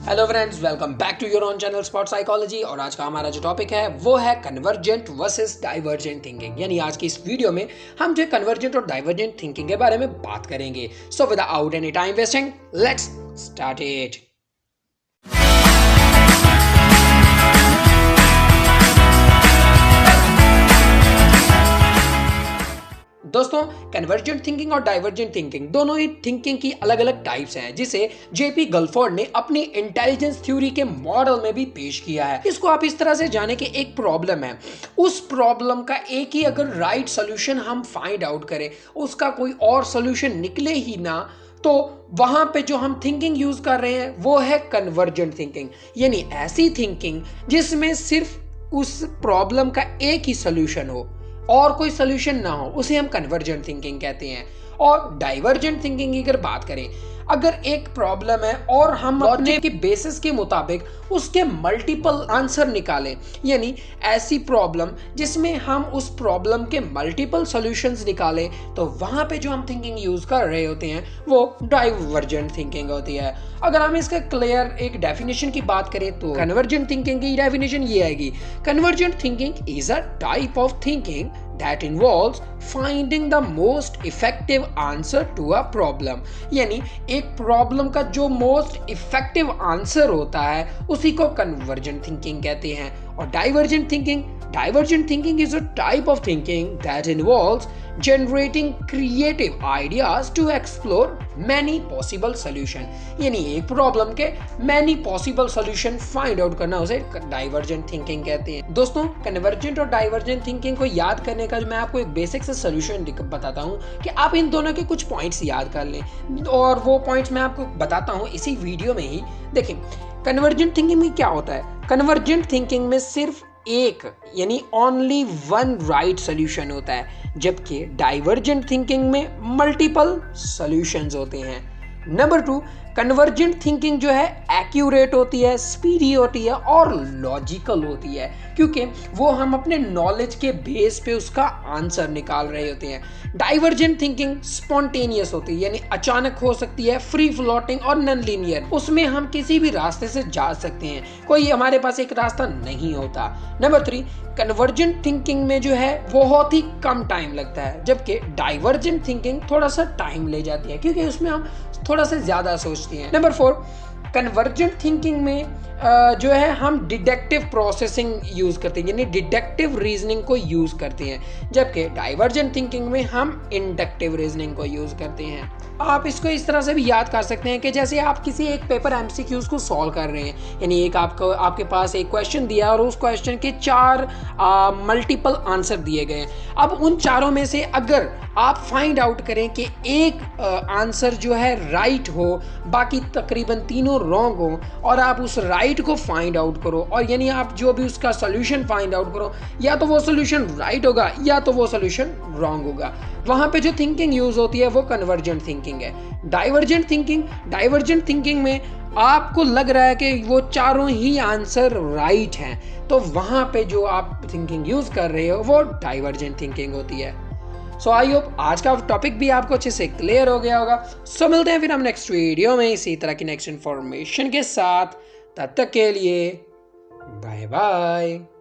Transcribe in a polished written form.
Hello friends, welcome back to your own channel spot psychology. और आज का हमारा जो टॉपिक है वो है कन्वर्जेंट वर्सेस डाइवर्जेंट थिंकिंग। यानी आज की इस वीडियो में हम जो कन्वर्जेंट और डाइवर्जेंट थिंकिंग के बारे में बात करेंगे। So without any time wasting, let's start it. दोस्तों, कन्वर्जेंट थिंकिंग और डाइवर्जेंट थिंकिंग दोनों ही थिंकिंग की अलग अलग टाइप्स हैं, जिसे जेपी गलफोर्ड ने अपनी इंटेलिजेंस थ्योरी के मॉडल में भी पेश किया है। इसको आप इस तरह से जाने कि एक प्रॉब्लम है, उस प्रॉब्लम का एक ही अगर राइट सोल्यूशन हम फाइंड आउट करें, उसका कोई और सोल्यूशन निकले ही ना, तो वहां पे जो हम थिंकिंग यूज कर रहे हैं वो है कन्वर्जेंट थिंकिंग। यानी ऐसी थिंकिंग जिसमें सिर्फ उस प्रॉब्लम का एक ही सोल्यूशन हो और कोई सोल्यूशन ना हो, उसे हम कन्वर्जेंट थिंकिंग कहते हैं। और डाइवर्जेंट थिंकिंग की अगर बात करें, अगर एक प्रॉब्लम है और हम अपने के बेसिस के मुताबिक उसके मल्टीपल आंसर निकालें, यानी ऐसी प्रॉब्लम जिसमें हम उस प्रॉब्लम के मल्टीपल सॉल्यूशंस निकालें, तो वहां पे जो हम थिंकिंग यूज कर रहे होते हैं वो डाइवर्जेंट थिंकिंग होती है। अगर हम इसका क्लियर एक डेफिनेशन की बात करें तो कन्वर्जेंट थिंकिंग की डेफिनेशन ये आएगी: convergent thinking is a type of thinking that involves finding the most effective answer to a problem। यानी एक प्रॉब्लम का जो मोस्ट इफेक्टिव आंसर होता है उसी को कन्वर्जेंट थिंकिंग कहते हैं। और divergent thinking is a type of thinking that involves generating creative ideas to explore many possible solution। यानी एक प्रॉब्लम के many possible solution find out करना, उसे डाइवर्जेंट थिंकिंग कहते हैं। दोस्तों, कन्वर्जेंट और डाइवर्जेंट थिंकिंग को याद करने का मैं आपको एक बेसिक से सोल्यूशन बताता हूँ कि आप इन दोनों के कुछ पॉइंट्स याद कर लें, और वो पॉइंट्स मैं आपको बताता हूँ इसी वीडियो में ही। देखिए, कन्वर्जेंट थिंकिंग में क्या होता है? कन्वर्जेंट थिंकिंग में सिर्फ एक यानी ओनली वन राइट सोल्यूशन होता है, जबकि डाइवर्जेंट थिंकिंग में मल्टीपल सॉल्यूशंस होते हैं। नंबर 2, कन्वर्जेंट थिंकिंग जो है एक्यूरेट होती है, स्पीडी होती है और लॉजिकल होती है, क्योंकि वो हम अपने नॉलेज के बेस पे उसका आंसर निकाल रहे होते हैं। डाइवर्जेंट थिंकिंग स्पॉन्टेनियस होती है, यानी अचानक हो सकती है, फ्री फ्लोटिंग और नॉन लीनियर। उसमें हम किसी भी रास्ते से जा सकते हैं, कोई हमारे पास एक रास्ता नहीं होता। नंबर 3, कन्वर्जेंट थिंकिंग में जो है बहुत ही कम टाइम लगता है, जबकि डाइवर्जेंट थिंकिंग थोड़ा सा टाइम ले जाती है, क्योंकि उसमें हम थोड़ा सा ज्यादा सोचते हैं। नंबर 4, कन्वर्जेंट थिंकिंग में जो है हम डिडक्टिव प्रोसेसिंग यूज करते हैं, यानी डिडक्टिव रीजनिंग को यूज करते हैं, जबकि डाइवर्जेंट थिंकिंग में हम इंडक्टिव रीजनिंग को यूज करते हैं। आप इसको इस तरह से भी याद कर सकते हैं कि जैसे आप किसी एक पेपर एमसीक्यूज को सॉल्व कर रहे हैं, यानी एक आपके पास एक क्वेश्चन दिया और उस क्वेश्चन के 4 मल्टीपल आंसर दिए गए। अब उन चारों में से अगर आप फाइंड आउट करें कि एक आंसर जो है राइट हो, बाकी तकरीबन तीनों रॉन्ग हो, और आप उस राइट को फाइंड आउट करो, और यानी आप जो भी उसका सोल्यूशन फाइंड आउट करो, या तो वो सोल्यूशन राइट होगा या तो वो सोल्यूशन रॉन्ग होगा। वहां पे जो थिंकिंग यूज होती है वो कन्वर्जेंट थिंकिंग है। डाइवर्जेंट थिंकिंग में आपको लग रहा है कि वो चारों ही आंसर राइट हैं, तो वहां पे जो आप थिंकिंग यूज कर रहे हो वो डाइवर्जेंट थिंकिंग होती है। सो आई होप आज का टॉपिक भी आपको अच्छे से क्लियर हो गया होगा। सो मिलते हैं फिर हम नेक्स्ट वीडियो में इसी तरह की नेक्स्ट इन्फॉर्मेशन के साथ। तब तक के लिए बाय बाय।